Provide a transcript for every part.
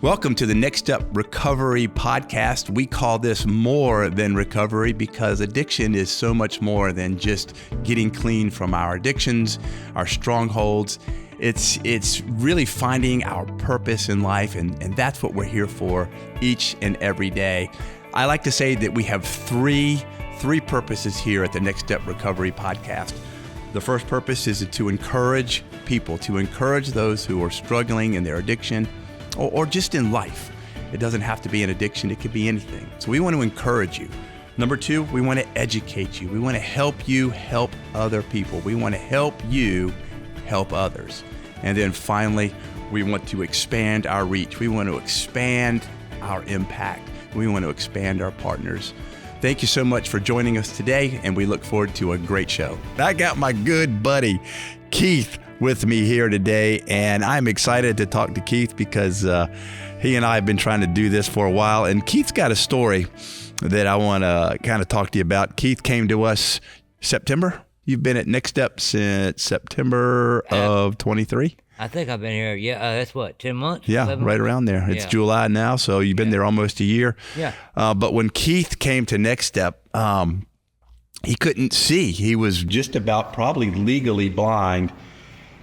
Welcome to the Next Step Recovery podcast. We call this More Than Recovery because addiction is so much more than just getting clean from our addictions, our strongholds. It's really finding our purpose in life, and that's what we're here for each and every day. I like to say that we have three purposes here at the Next Step Recovery podcast. The first purpose is to encourage people, to encourage those who are struggling in their addiction, or just in life. It doesn't have to be an addiction, it could be anything. So we want to encourage you. Number two, we want to educate you. We want to help you help other people. We want to help you help others. And then finally, we want to expand our reach. We want to expand our impact. We want to expand our partners. Thank you so much for joining us today, and we look forward to a great show. I got my good buddy, Keith, with me here today, and I'm excited to talk to Keith because he and I have been trying to do this for a while, and Keith's got a story that I want to kind of talk to you about. Keith came to us September. You've been at Next Step since September of 23? I think I've been here, that's what, 10 months? Yeah, right around there. It's July now, so you've been there almost a year. Yeah. But when Keith came to Next Step, he couldn't see. He was just about probably legally blind.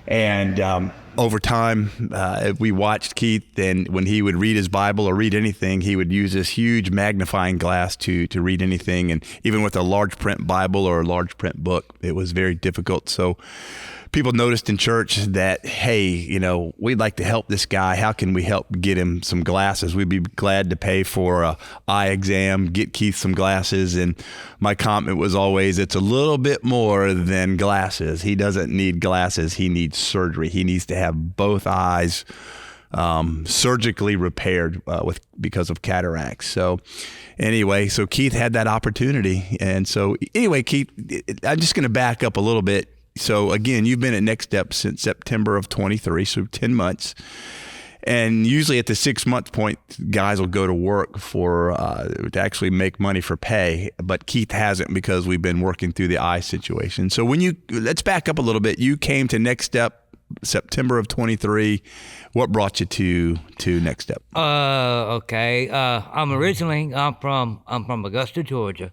And over time, we watched Keith, and when he would read his Bible or read anything, he would use this huge magnifying glass to read anything. And even with a large print Bible or a large print book, it was very difficult. So people noticed in church that, hey, we'd like to help this guy. How can we help get him some glasses? We'd be glad to pay for a eye exam, get Keith some glasses. And my comment was always, it's a little bit more than glasses. He doesn't need glasses. He needs surgery. He needs to have both eyes surgically repaired because of cataracts. So anyway, so Keith had that opportunity. And so anyway, Keith, I'm just going to back up a little bit. So again, you've been at Next Step since September of 23, so 10 months. And usually at the 6-month point, guys will go to work to actually make money for pay. But Keith hasn't because we've been working through the eye situation. So let's back up a little bit. You came to Next Step September of 23. What brought you to Next Step? Okay. I'm from Augusta, Georgia.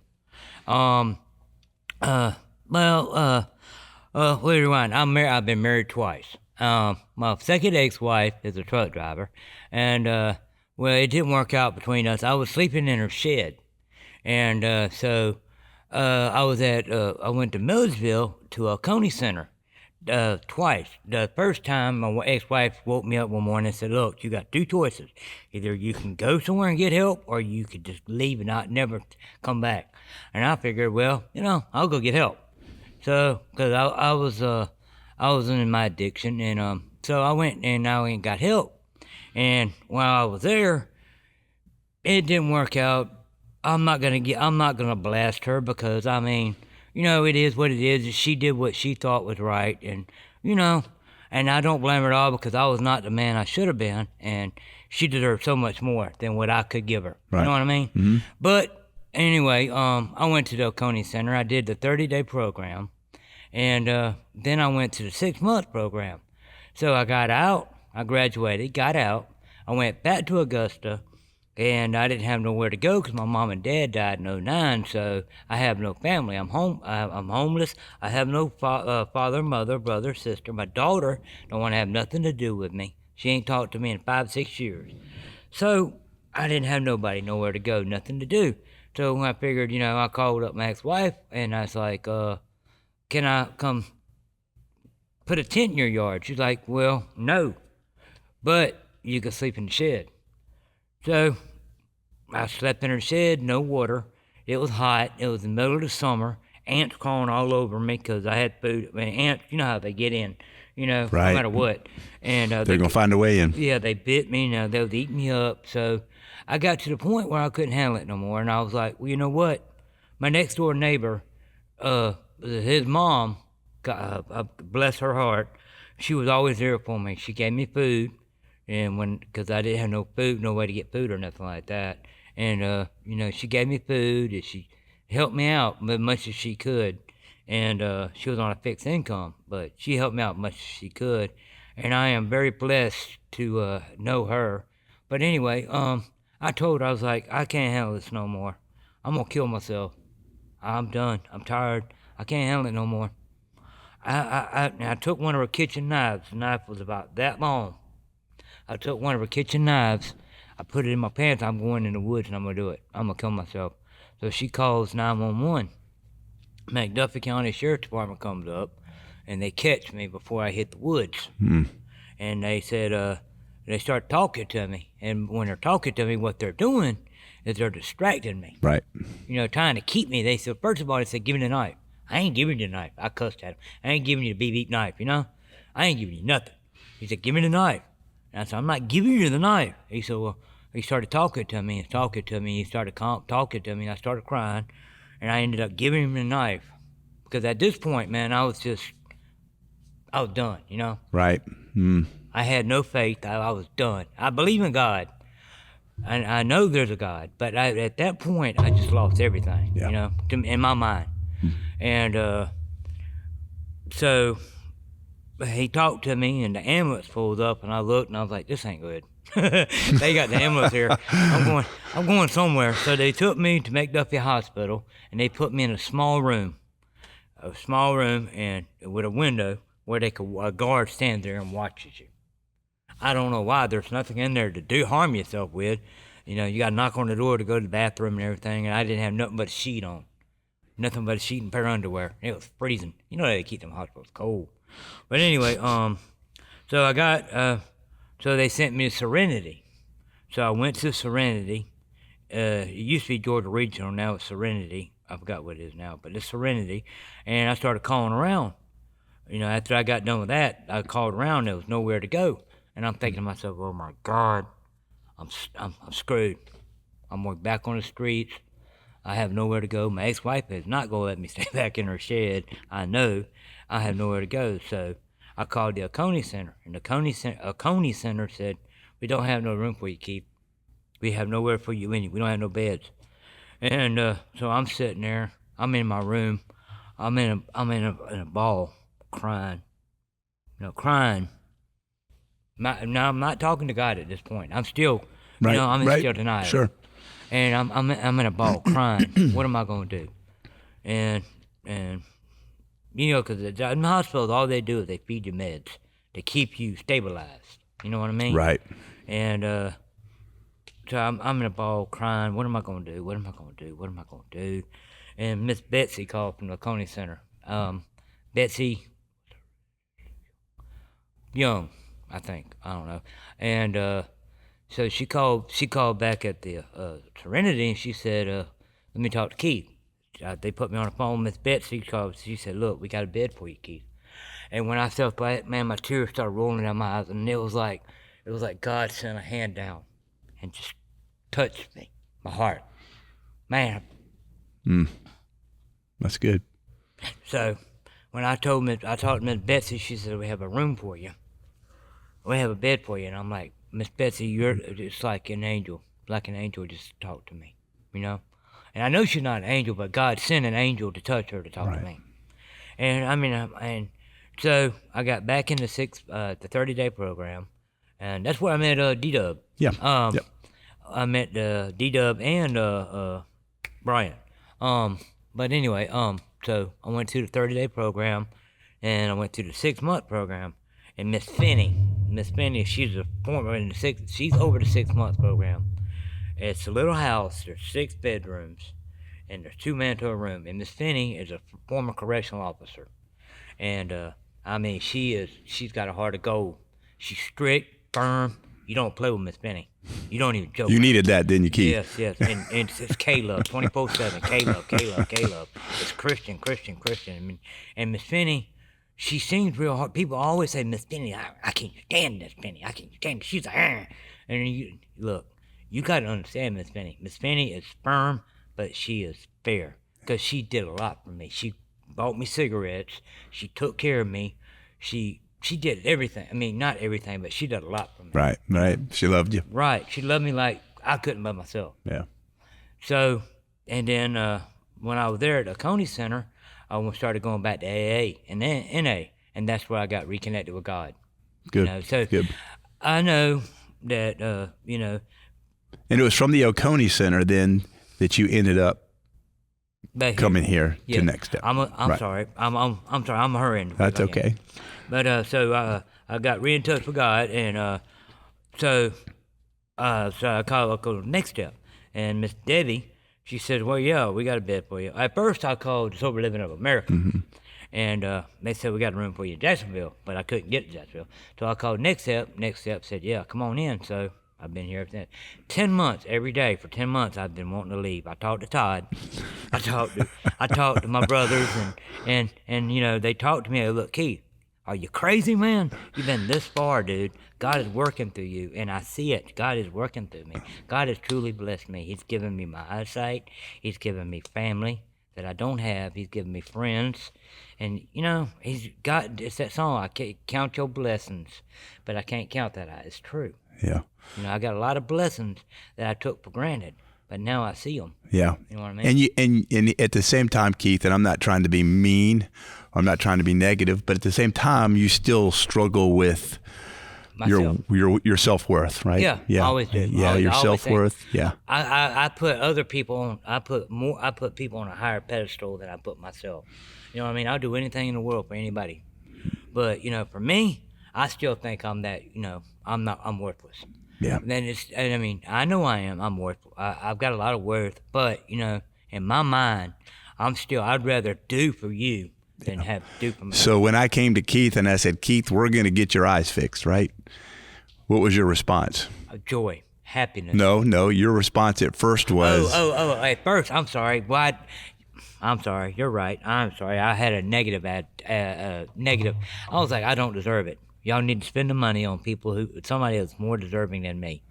Rewind. I've been married twice. My second ex-wife is a truck driver, and it didn't work out between us. I was sleeping in her shed, and so I went to Millersville to a Coney Center twice. The first time, my ex-wife woke me up one morning and said, "Look, you got two choices. Either you can go somewhere and get help, or you could just leave and not never come back." And I figured, well, I'll go get help. So, because I was in my addiction, and so I went and got help. And while I was there, it didn't work out. I'm not gonna blast her because it is what it is. She did what she thought was right, and and I don't blame her at all because I was not the man I should have been, and she deserved so much more than what I could give her. Right. You know what I mean? Mm-hmm. But anyway, I went to the Oconee Center. I did the 30-day program, and then I went to the 6-month program. So I got out. I graduated, got out. I went back to Augusta, and I didn't have nowhere to go because my mom and dad died in 2009, so I have no family. I'm homeless. I have no father, mother, brother, sister. My daughter don't want to have nothing to do with me. She ain't talked to me in 5-6 years. So I didn't have nobody, nowhere to go, nothing to do. So when I figured, I called up my ex-wife, and I was like, can I come put a tent in your yard? She's like, well, no, but you can sleep in the shed. So I slept in her shed, no water. It was hot. It was the middle of the summer. Ants crawling all over me because I had food. Ants, you know how they get in, right. No matter what. And they're going to find a way in. Yeah, they bit me. They would eat me up. So I got to the point where I couldn't handle it no more, and I was like, well, you know what? My next door neighbor, his mom, bless her heart, she was always there for me. She gave me food, and because I didn't have no food, no way to get food or nothing like that, and she gave me food, and she helped me out as much as she could, and she was on a fixed income, but she helped me out as much as she could, and I am very blessed to know her. But anyway, I told her, I was like, I can't handle this no more. I'm gonna kill myself. I'm done. I'm tired. I can't handle it no more. I took one of her kitchen knives. The knife was about that long. I took one of her kitchen knives. I put it in my pants. I'm going in the woods and I'm gonna do it. I'm gonna kill myself. So she calls 911. McDuffie County Sheriff Department comes up, and they catch me before I hit the woods. And they said, they start talking to me. And when they're talking to me, what they're doing is they're distracting me. Right. Trying to keep me. They said, first of all, they said, give me the knife. I ain't giving you the knife. I cussed at him. I ain't giving you the BB knife, I ain't giving you nothing. He said, give me the knife. And I said, I'm not giving you the knife. He said, well, he started talking to me. He started talking to me, and I started crying. And I ended up giving him the knife. Because at this point, man, I was done, Right. I had no faith. I was done. I believe in God. And I know there's a God. But at that point, I just lost everything, in my mind. And so he talked to me, and the ambulance pulled up, and I looked, and I was like, this ain't good. They got the ambulance here. I'm going somewhere. So they took me to McDuffie Hospital, and they put me in a small room and with a window where a guard stands there and watches you. I don't know why. There's nothing in there to harm yourself with. You got to knock on the door to go to the bathroom and everything, and I didn't have nothing but a sheet on. Nothing but a sheet and pair of underwear. It was freezing. They keep them hospitals cold. But anyway, so they sent me to Serenity. So I went to Serenity. It used to be Georgia Regional, now it's Serenity. I forgot what it is now, but it's Serenity. And I started calling around. After I got done with that, I called around. There was nowhere to go. And I'm thinking to myself, oh my God, I'm screwed. I'm back on the streets. I have nowhere to go. My ex-wife is not going to let me stay back in her shed. I know. I have nowhere to go. So I called the Oconee Center. And the Oconee Center said, we don't have no room for you, Keith. We have nowhere for you in. We don't have no beds. And so I'm sitting there. I'm in my room. I'm in a ball, crying. Crying. Now I'm not talking to God at this point. I'm still, I'm still denial. Sure. And I'm in a ball, crying. What am I going to do? And because in the hospitals, all they do is they feed you meds to keep you stabilized. You know what I mean? Right. And so I'm in a ball, crying. What am I going to do? What am I going to do? What am I going to do? And Miss Betsy called from the Coney Center. Betsy Young, I think. I don't know. And so she called back at the Serenity, and she said, let me talk to Keith. They put me on the phone. Miss Betsy called. She said, look, we got a bed for you, Keith. And when I felt that, man, my tears started rolling down my eyes, and it was like God sent a hand down and just touched me, my heart. Man. That's good. So when I talked to Miss Betsy, she said, we have a room for you. We have a bed for you. And I'm like, Miss Betsy, you're just like an angel. Like an angel just talk to me, And I know she's not an angel, but God sent an angel to touch her to talk to me. And so I got back in the 30-day program, and that's where I met D-Dub. Yeah. Yep. I met D-Dub and Brian. But anyway, so I went to the 30-day program, and I went to the 6-month program, and Miss Finney, she's she's over the 6-month program. It's a little house. There's 6 bedrooms, and there's 2 men to a room. And Miss Finney is a former correctional officer, and she's got a heart of gold. She's strict, firm. You don't play with Miss Finney. You don't even joke. You needed that, didn't you, Keith? Yes. And it's K-Love, 24/7. K-Love. It's Christian. And Miss Finney, she sings real hard. People always say, Miss Finney, I can't stand Miss Finney. I can't stand her. She's like, And look, you got to understand Miss Finney. Miss Finney is firm, but she is fair. Because she did a lot for me. She bought me cigarettes. She took care of me. She did everything. I mean, not everything, but she did a lot for me. Right. She loved you. Right. She loved me like I couldn't love myself. Yeah. So, and then when I was there at the Coney Center, I started going back to AA and then NA, and that's where I got reconnected with God. Good. So Good. I know that you know. And it was from the Oconee Center then that you ended up coming here to Next Step. I'm Right. sorry. I'm sorry. I'm hurrying. That's okay. But so I got in touch with God, and so I called Next Step, and Miss Debbie, she said, "Well, yeah, we got a bed for you." At first, I called Sober Living of America, and they said we got a room for you in Jacksonville, but I couldn't get to Jacksonville, so I called Next Step. Next Step said, "Yeah, come on in." So I've been here since 10 months. Every day for 10 months, I've been wanting to leave. I talked to Todd. I talked to my brothers, and you know, they talked to me. Look, Keith, are you crazy, man? You've been this far, dude. God is working through you, and I see it. God is working through me. God has truly blessed me. He's given me my eyesight. He's given me family that I don't have. He's given me friends. And, you know, he's got, it's that song, I can't count your blessings, but I can't count that. It's true. Yeah. You know, I got a lot of blessings that I took for granted, but now I see them. Yeah. You know what I mean? And at the same time, Keith, and I'm not trying to be mean, I'm not trying to be negative, but at the same time, you still struggle with your self-worth, right? Yeah, I always do. Yeah, your self-worth. Yeah. I put other people on. I put people on a higher pedestal than I put myself. You know what I mean? I'll do anything in the world for anybody, but you know, for me, I still think I'm that. You know, I'm worthless. Yeah. Then I mean, I know I am. I'm worthless. I've got a lot of worth, but you know, in my mind, I'd rather do for you than have to do for myself. So when I came to Keith and I said, Keith, we're going to get your eyes fixed, right? What was your response? Joy, happiness. No. Your response at first was... Oh, at first, I'm sorry. What? I'm sorry. You're right. I'm sorry. I had a negative. Negative. I was like, I don't deserve it. Y'all need to spend the money on somebody else more deserving than me.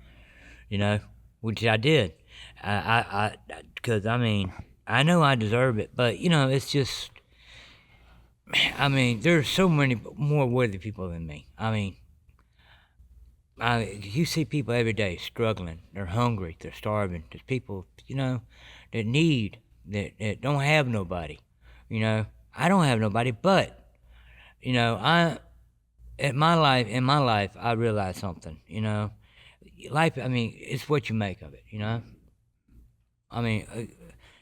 You know, which I did. Because I mean, I know I deserve it, but you know, it's just... I mean, there's so many more worthy people than me. I mean, you see people every day struggling. They're hungry. They're starving. There's people, you know, that don't have nobody. You know, I don't have nobody, but, you know, in my life, I realized something, you know. Life, I mean, it's what you make of it, you know. I mean,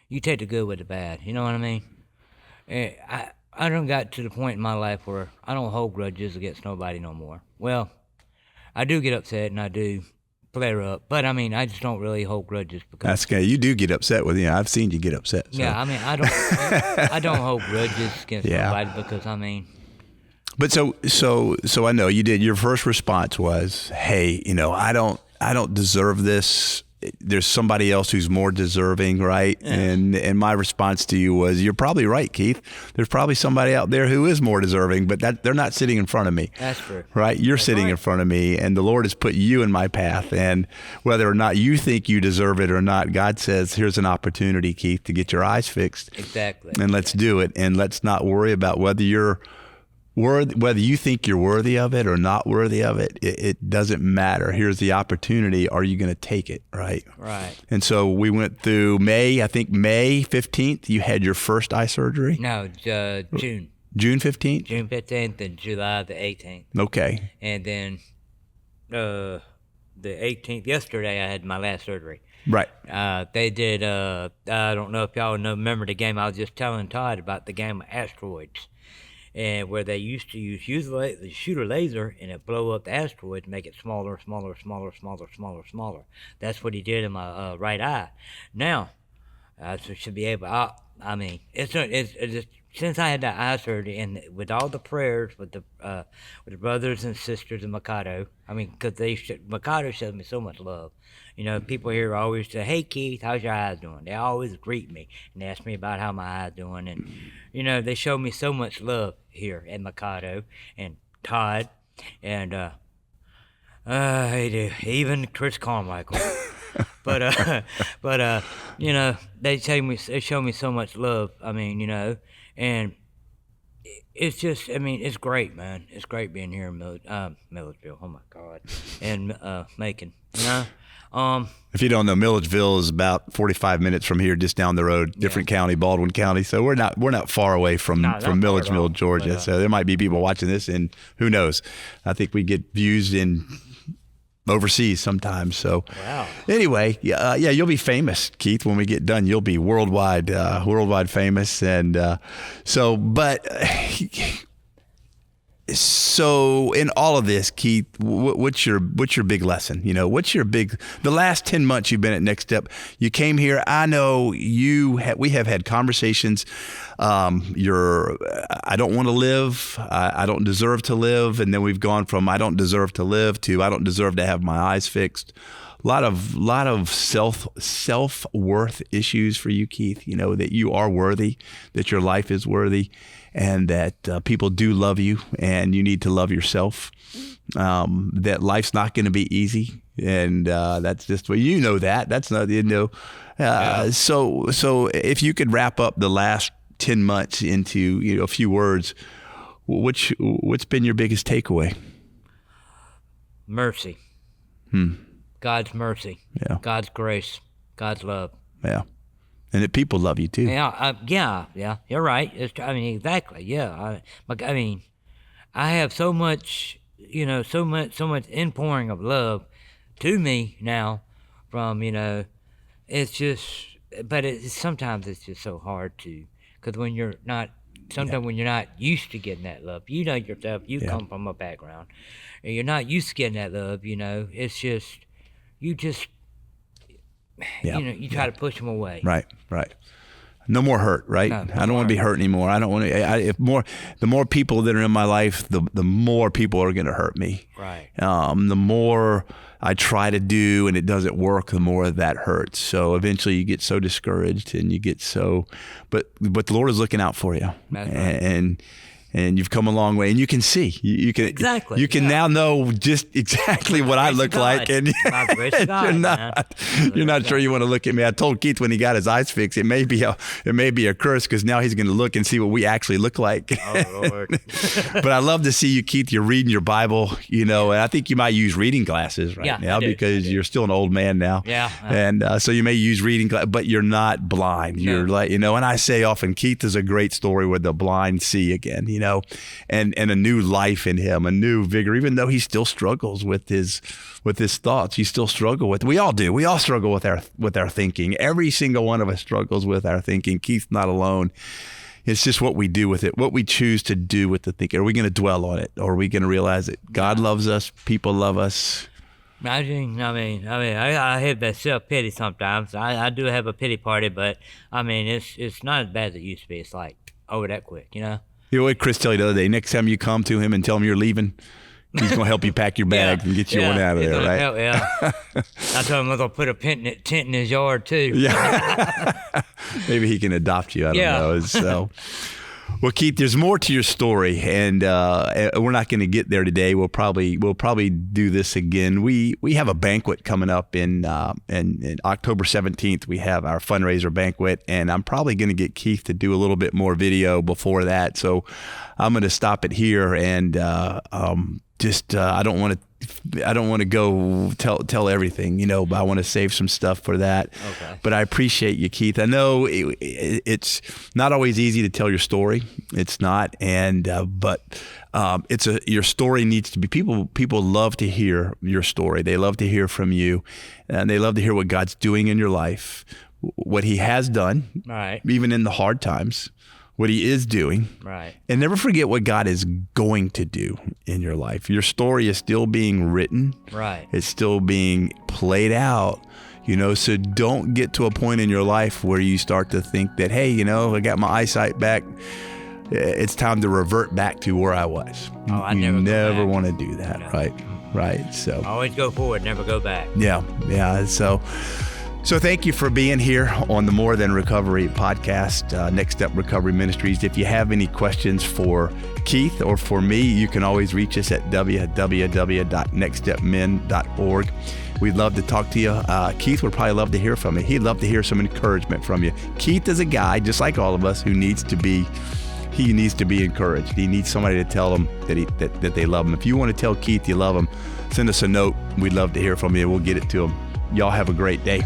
you take the good with the bad, you know what I mean? I done got to the point in my life where I don't hold grudges against nobody no more. Well, I do get upset and I do flare up, but I mean, I just don't really hold grudges because That's okay. You do get upset with I've seen you get upset. So. Yeah, I mean, I don't hold grudges against nobody because I mean. But so I know you did. Your first response was, "Hey, you know, I don't deserve this. There's somebody else who's more deserving, right?" Yeah. And my response to you was, "You're probably right, Keith. There's probably somebody out there who is more deserving, but that they're not sitting in front of me." That's true. Right? You're sitting in front of me, and the Lord has put you in my path. And whether or not you think you deserve it or not, God says, "Here's an opportunity, Keith, to get your eyes fixed." Exactly. And let's do it. And let's not worry about whether you think you're worthy of it or not worthy of it. It doesn't matter. Here's the opportunity. Are you going to take it? Right. Right. And so we went through May 15th, you had your first eye surgery? No, June. June 15th? June 15th and July the 18th. Okay. And then the 18th, yesterday, I had my last surgery. Right. They did, I don't know if y'all remember the game. I was just telling Todd about the game of Asteroids. And where they used to shoot a laser and it blow up the asteroid to make it smaller. That's what he did in my right eye. Now, I should be able. I mean, it's just, since I had that eye surgery and with all the prayers with the brothers and sisters in Mikado. I mean, because Mikado shows me so much love. You know, people here always say, "Hey Keith, how's your eyes doing?" They always greet me and ask me about how my eyes doing, and you know, they show me so much love here at Mikado and Todd, and they do, even Chris Carmichael. but you know, they show me so much love. I mean, you know, and it's just, I mean, it's great, man. It's great being here in Milledgeville. Oh my God, and Macon, you know. If you don't know, Milledgeville is about 45 minutes from here, just down the road, different county, Baldwin County. So we're not far away from Milledgeville, Georgia. So there might be people watching this, and who knows? I think we get views in overseas sometimes. So Wow. anyway, yeah, you'll be famous, Keith. When we get done, you'll be worldwide famous. And so in all of this, Keith, what's your big lesson? The last 10 months you've been at Next Step, you came here. I know we have had conversations. I don't want to live. I don't deserve to live. And then we've gone from I don't deserve to live to I don't deserve to have my eyes fixed. A lot of self-worth issues for you, Keith, that you are worthy, that your life is worthy, and that people do love you, and you need to love yourself. That life's not going to be easy, and that's just that. That's not So if you could wrap up the last 10 months into a few words, what's been your biggest takeaway? Mercy. God's mercy. Yeah. God's grace. God's love. Yeah. And that people love you too. Yeah. You're right. Exactly. Yeah. I have so much, so much inpouring of love to me now from, it's just, but sometimes it's just so hard to, because when you're not used to getting that love, yourself, you come from a background, and you're not used to getting that love, it's just, you try to push them away. Right. No more hurt, right? No I don't want to be hurt anymore. I don't want to. The more people that are in my life, the more people are going to hurt me. Right. The more I try to do and it doesn't work, the more that hurts. So eventually, you get so discouraged, and you get so. But the Lord is looking out for you, That's right. And you've come a long way, and you can see. You can Exactly. You can now know just exactly what I look like, and By the grace of God, you're not sure you want to look at me. I told Keith when he got his eyes fixed, it may be a curse, because now he's going to look and see what we actually look like. Oh, Lord. But I love to see you, Keith. You're reading your Bible, and I think you might use reading glasses now, because you're still an old man now. Yeah. And so you may use reading glasses, but you're not blind. You're like, and I say often, Keith is a great story where the blind see again, and a new life in him, a new vigor, even though he still struggles with his thoughts. You still struggle with, we all do. We all struggle with our thinking. Every single one of us struggles with our thinking. Keith's not alone. It's just what we do with it, what we choose to do with the thinking. Are we going to dwell on it, or are we going to realize that God loves us, people love us? I have that self-pity sometimes. I do have a pity party, but it's not as bad as it used to be. It's like over that quick, You know what Chris told you the other day? Next time you come to him and tell him you're leaving, he's going to help you pack your bags and get you on out of there, right? I told him I'm going to put a tent in his yard too. Yeah. Maybe he can adopt you. I don't know. So, well, Keith, there's more to your story, and we're not going to get there today. We'll probably do this again. We have a banquet coming up in October 17th. We have our fundraiser banquet, and I'm probably going to get Keith to do a little bit more video before that. So I'm going to stop it here, and I don't want to go tell everything, but I want to save some stuff for that. Okay. But I appreciate you, Keith. I know it's not always easy to tell your story. It's not, but your story needs to be. People love to hear your story. They love to hear from you, and they love to hear what God's doing in your life, what He has done, Right. even in the hard times. What He is doing. Right. And never forget what God is going to do in your life. Your story is still being written. Right. It's still being played out, so don't get to a point in your life where you start to think that, hey, I got my eyesight back. It's time to revert back to where I was. Oh, I you never want to do that, No. right? So Always go forward, never go back. yeah. So thank you for being here on the More Than Recovery podcast, Next Step Recovery Ministries. If you have any questions for Keith or for me, you can always reach us at www.nextstepmen.org. We'd love to talk to you. Keith would probably love to hear from you. He'd love to hear some encouragement from you. Keith is a guy, just like all of us, who needs to be encouraged. He needs somebody to tell him that they love him. If you want to tell Keith you love him, send us a note. We'd love to hear from you. We'll get it to him. Y'all have a great day.